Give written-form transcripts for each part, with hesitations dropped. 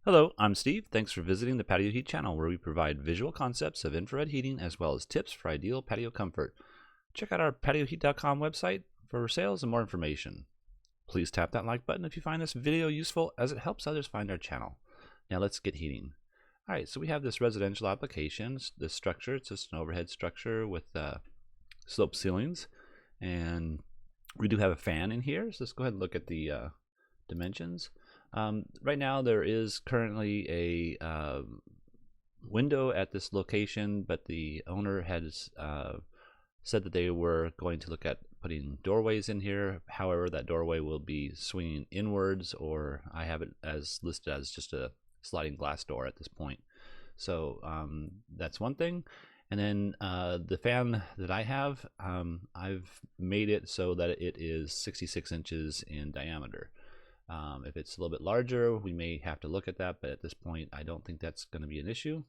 Hello, I'm Steve. Thanks for visiting the Patio Heat channel, where we provide visual concepts of infrared heating as well as tips for ideal patio comfort. Check out our patioheat.com website for sales and more information. Please tap that like button if you find this video useful, as it helps others find our channel. Now let's get heating. Alright, so we have this residential application. This structure, it's just an overhead structure with sloped ceilings, and we do have a fan in here. So let's go ahead and look at the dimensions. Right now there is currently a window at this location, but the owner has said that they were going to look at putting doorways in here. However, that doorway will be swinging inwards, or I have it as listed as just a sliding glass door at this point. So that's one thing. And then the fan that I have, I've made it so that it is 66 inches in diameter. If it's a little bit larger, we may have to look at that, but at this point I don't think that's going to be an issue.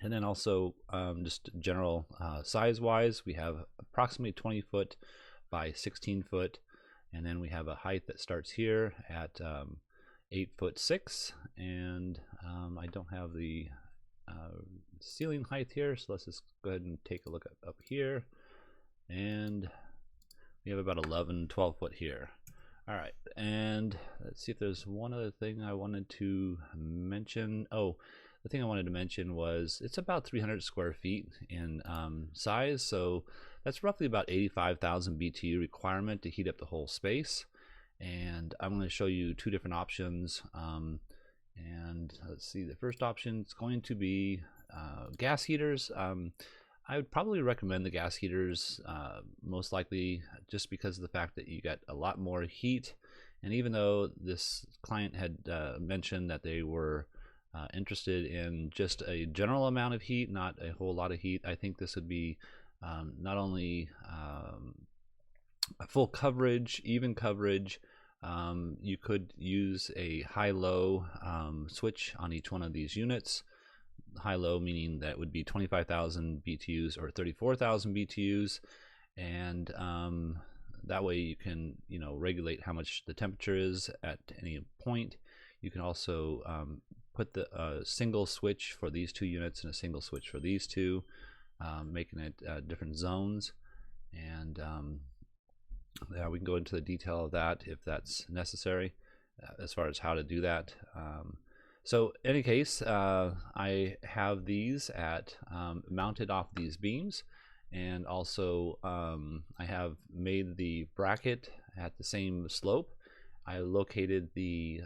And then also just general size wise, we have approximately 20 foot by 16 foot, and then we have a height that starts here at 8'6", and I don't have the ceiling height here, so let's just go ahead and take a look up here, and we have about 12 foot here. All right, and let's see if there's one other thing I wanted to mention. Oh, the thing I wanted to mention was it's about 300 square feet in size, so that's roughly about 85,000 BTU requirement to heat up the whole space. And I'm going to show you two different options. And let's see, the first option is going to be gas heaters. I would probably recommend the gas heaters, most likely just because of the fact that you get a lot more heat. And even though this client had mentioned that they were interested in just a general amount of heat, not a whole lot of heat, I think this would be not only a full coverage, even coverage. You could use a high-low switch on each one of these units. High-low meaning that would be 25,000 BTUs or 34,000 BTUs, and that way you can regulate how much the temperature is at any point. You can also put the single switch for these two units and a single switch for these two, making it different zones. And yeah, we can go into the detail of that if that's necessary, as far as how to do that. So in any case, I have these at mounted off these beams, and also I have made the bracket at the same slope. I located the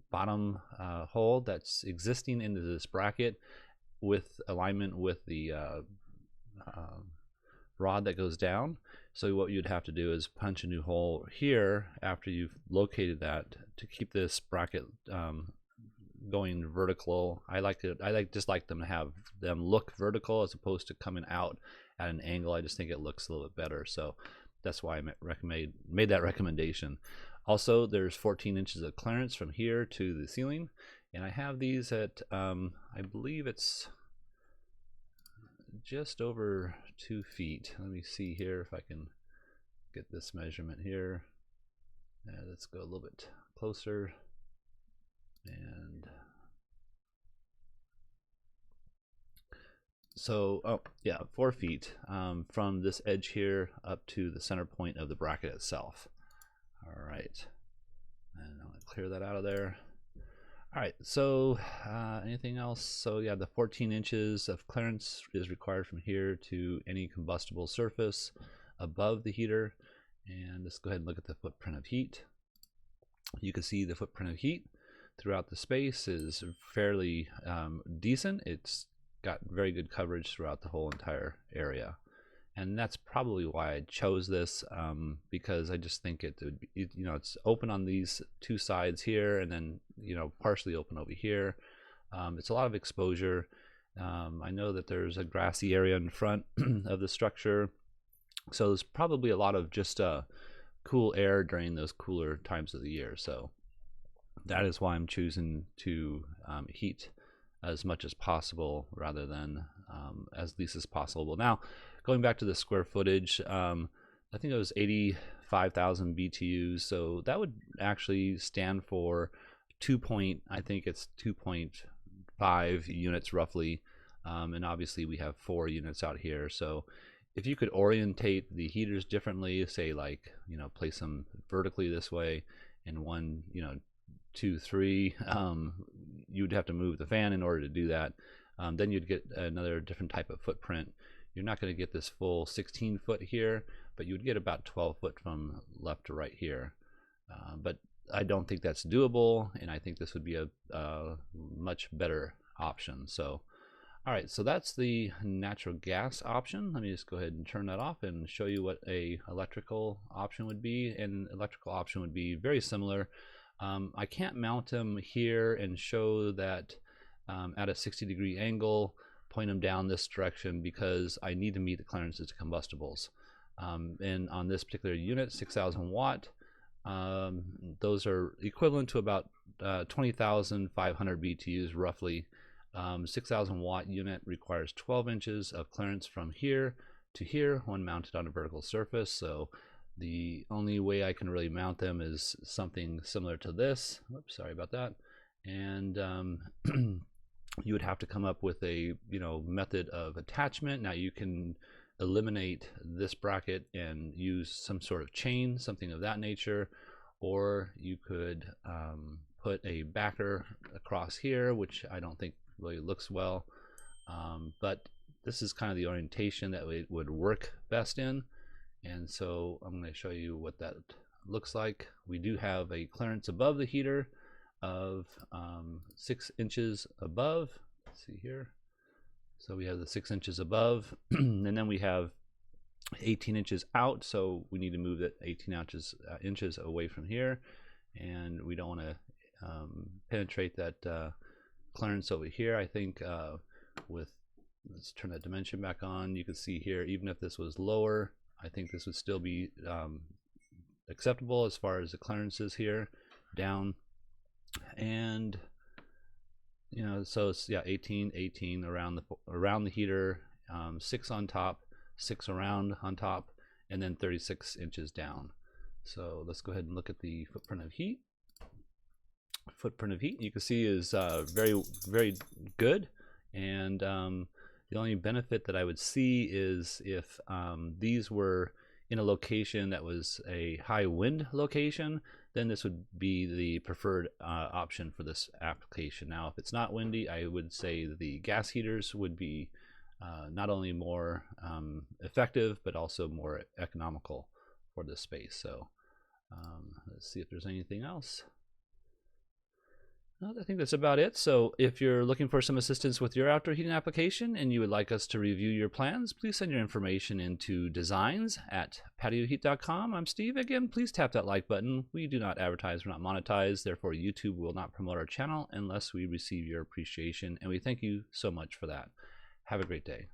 bottom hole that's existing into this bracket with alignment with the rod that goes down. So what you'd have to do is punch a new hole here after you've located that to keep this bracket going vertical. I just like them to have them look vertical as opposed to coming out at an angle. I just think it looks a little bit better, so that's why I made that recommendation. Also, there's 14 inches of clearance from here to the ceiling, and I have these at I believe it's just over 2 feet. Let me see here if I can get this measurement here. Let's go a little bit closer. And so, oh yeah, 4 feet from this edge here up to the center point of the bracket itself. All right, and I'm gonna clear that out of there. All right, so anything else? So yeah, the 14 inches of clearance is required from here to any combustible surface above the heater. And let's go ahead and look at the footprint of heat. You can see the footprint of heat throughout the space is fairly decent. It's got very good coverage throughout the whole entire area, and that's probably why I chose this, because I just think it would be, it's open on these two sides here, and then partially open over here. It's a lot of exposure. I know that there's a grassy area in front of the structure, so there's probably a lot of just cool air during those cooler times of the year. So that is why I'm choosing to heat as much as possible rather than as least as possible. Now, going back to the square footage, I think it was 85,000 BTUs, so that would actually stand for I think it's 2.5 units roughly, and obviously we have 4 units out here. So if you could orientate the heaters differently, say like, you know, place them vertically this way and 1, you know, 2, 3, you'd have to move the fan in order to do that. Then you'd get another different type of footprint. You're not going to get this full 16 foot here, but you would get about 12 foot from left to right here. But I don't think that's doable, and I think this would be a much better option. So all right, so that's the natural gas option. Let me just go ahead and turn that off and show you what a electrical option would be. And electrical option would be very similar. I can't mount them here and show that at a 60-degree angle, point them down this direction, because I need to meet the clearances to combustibles. And on this particular unit, 6,000 watt, those are equivalent to about 20,500 BTUs roughly. 6,000 watt unit requires 12 inches of clearance from here to here when mounted on a vertical surface. So the only way I can really mount them is something similar to this. Oops, sorry about that. And you would have to come up with a, you know, method of attachment. Now you can eliminate this bracket and use some sort of chain, something of that nature, or you could put a backer across here, which I don't think really looks well, but this is kind of the orientation that it would work best in. And so I'm going to show you what that looks like. We do have a clearance above the heater of 6 inches above. Let's see here. So we have the 6 inches above, and then we have 18 inches out. So we need to move that 18 inches away from here, and we don't want to penetrate that clearance over here. I think let's turn that dimension back on. You can see here, even if this was lower, I think this would still be acceptable as far as the clearances here down. And you know, so it's 18 around the heater, 6 on top, 6 around on top, and then 36 inches down. So let's go ahead and look at the footprint of heat. Footprint of heat, you can see, is very, very good. And the only benefit that I would see is if these were in a location that was a high wind location, then this would be the preferred option for this application. Now, if it's not windy, I would say the gas heaters would be not only more effective, but also more economical for this space. So let's see if there's anything else. I think that's about it. So if you're looking for some assistance with your outdoor heating application and you would like us to review your plans, please send your information into designs@patioheat.com. I'm Steve. Again, please tap that like button. We do not advertise, we're not monetized. Therefore, YouTube will not promote our channel unless we receive your appreciation. And we thank you so much for that. Have a great day.